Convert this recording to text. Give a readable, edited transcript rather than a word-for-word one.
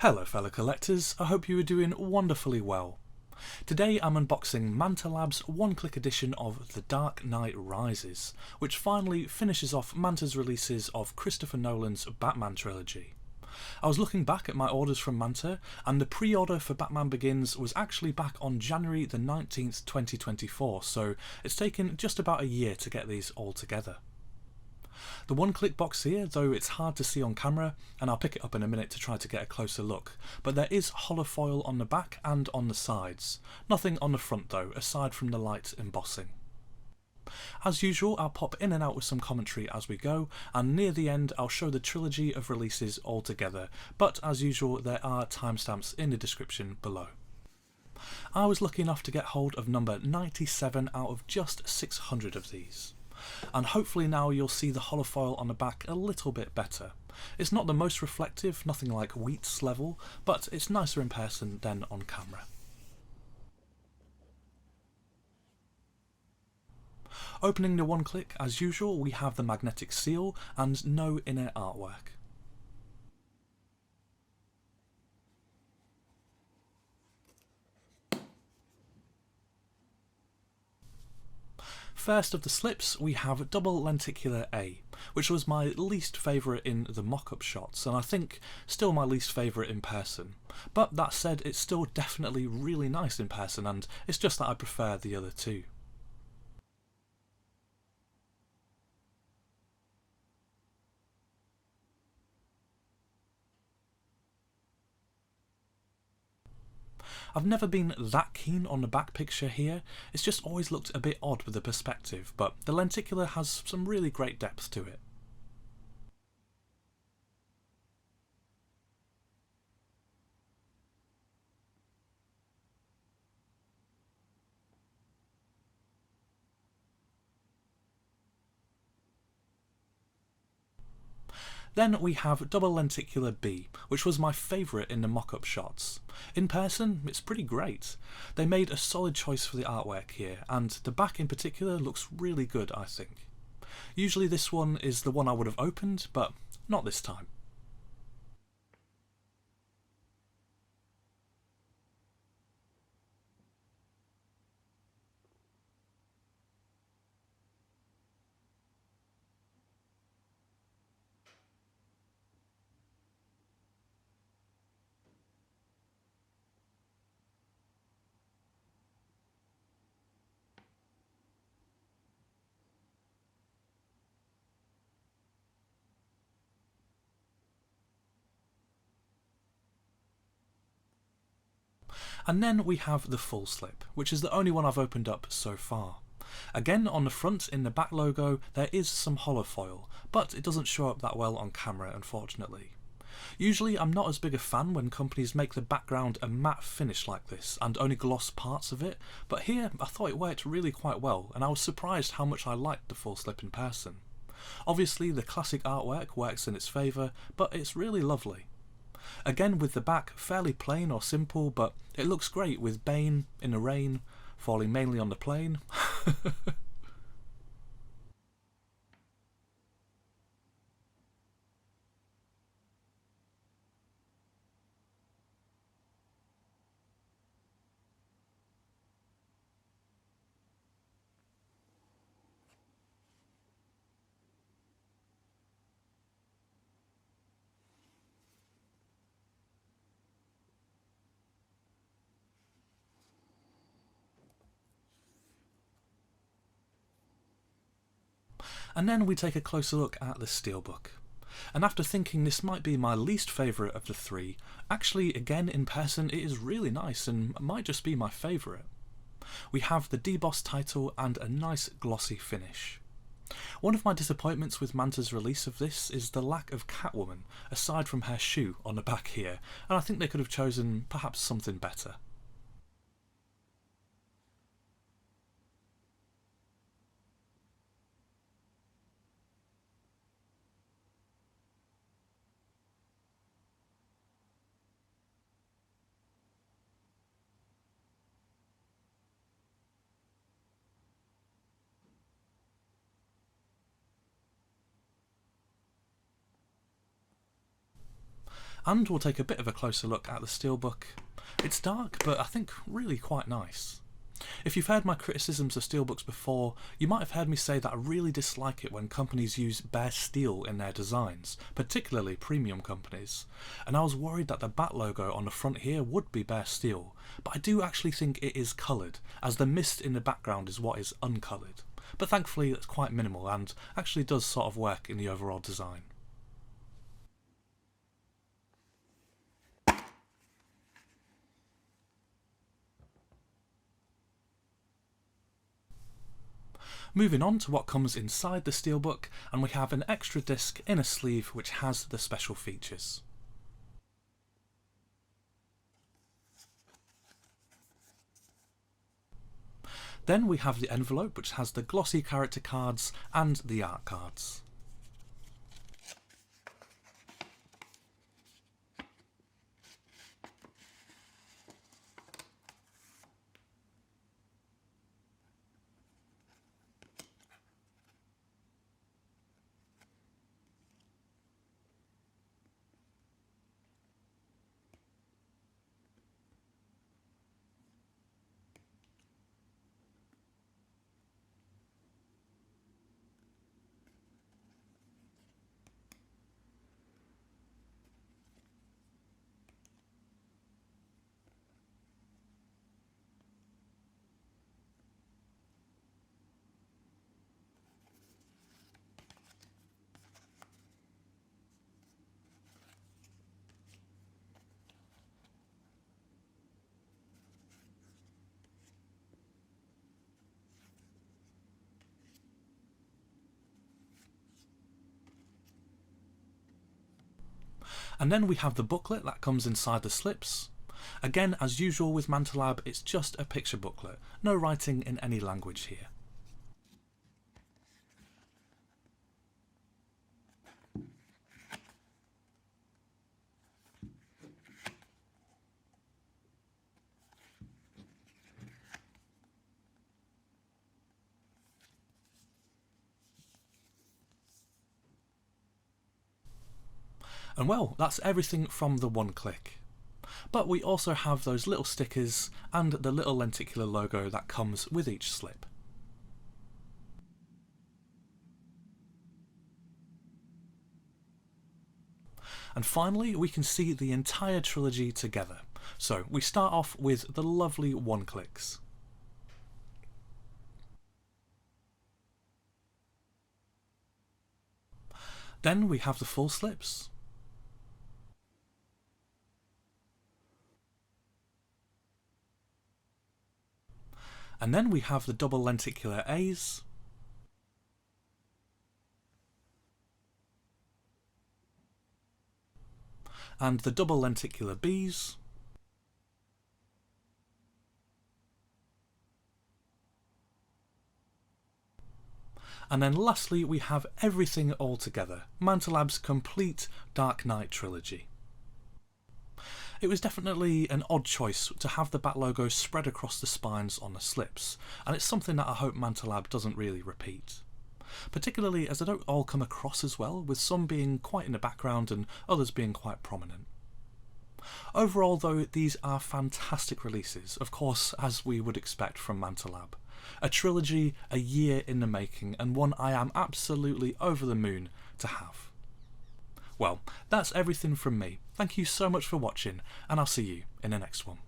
Hello fellow collectors, I hope you are doing wonderfully well. Today I'm unboxing Manta Lab's one-click edition of The Dark Knight Rises, which finally finishes off Manta's releases of Christopher Nolan's Batman trilogy. I was looking back at my orders from Manta, and the pre-order for Batman Begins was actually back on January the 19th, 2024, so it's taken just about a year to get these all together. The one-click box here, though it's hard to see on camera, and I'll pick it up in a minute to try to get a closer look, but there is holofoil on the back and on the sides. Nothing on the front though, aside from the light embossing. As usual, I'll pop in and out with some commentary as we go, and near the end I'll show the trilogy of releases all together, but as usual there are timestamps in the description below. I was lucky enough to get hold of number 97 out of just 600 of these. And hopefully now you'll see the holofoil on the back a little bit better. It's not the most reflective, nothing like Wheat's level, but it's nicer in person than on camera. Opening the one click, as usual, we have the magnetic seal and no inner artwork. First of the slips, we have double Lenticular A, which was my least favourite in the mock-up shots, and I think still my least favourite in person. But that said, it's still definitely really nice in person, and it's just that I prefer the other two. I've never been that keen on the back picture here, it's just always looked a bit odd with the perspective, but the lenticular has some really great depth to it. Then we have double Lenticular B, which was my favourite in the mock-up shots. In person, it's pretty great. They made a solid choice for the artwork here, and the back in particular looks really good, I think. Usually this one is the one I would have opened, but not this time. And then we have the Fullslip, which is the only one I've opened up so far. Again, on the front in the back logo there is some holofoil, but it doesn't show up that well on camera, unfortunately. Usually I'm not as big a fan when companies make the background a matte finish like this and only gloss parts of it, but here I thought it worked really quite well, and I was surprised how much I liked the Fullslip in person. Obviously the classic artwork works in its favour, but it's really lovely. Again with the back fairly plain or simple, but it looks great with Bane in the rain, falling mainly on the plane. And then we take a closer look at the Steelbook. And after thinking this might be my least favourite of the three, actually again in person it is really nice and might just be my favourite. We have the debossed title and a nice glossy finish. One of my disappointments with Manta's release of this is the lack of Catwoman, aside from her shoe on the back here, and I think they could have chosen perhaps something better. And we'll take a bit of a closer look at the Steelbook. It's dark, but I think really quite nice. If you've heard my criticisms of Steelbooks before, you might have heard me say that I really dislike it when companies use bare steel in their designs, particularly premium companies, and I was worried that the bat logo on the front here would be bare steel, but I do actually think it is coloured, as the mist in the background is what is uncoloured, but thankfully it's quite minimal and actually does sort of work in the overall design. Moving on to what comes inside the Steelbook, and we have an extra disc in a sleeve which has the special features. Then we have the envelope which has the glossy character cards and the art cards. And then we have the booklet that comes inside the slips. Again, as usual with Manta Lab, it's just a picture booklet, no writing in any language here. And well, that's everything from the one click. But we also have those little stickers and the little lenticular logo that comes with each slip. And finally, we can see the entire trilogy together. So we start off with the lovely one clicks. Then we have the full slips. And then we have the double lenticular A's. And the double lenticular B's. And then lastly we have everything all together, Manta Lab's complete Dark Knight trilogy. It was definitely an odd choice to have the bat logo spread across the spines on the slips, and it's something that I hope Manta Lab doesn't really repeat. Particularly as they don't all come across as well, with some being quite in the background and others being quite prominent. Overall though, these are fantastic releases, of course as we would expect from Manta Lab. A trilogy, a year in the making, and one I am absolutely over the moon to have. Well, that's everything from me. Thank you so much for watching, and I'll see you in the next one.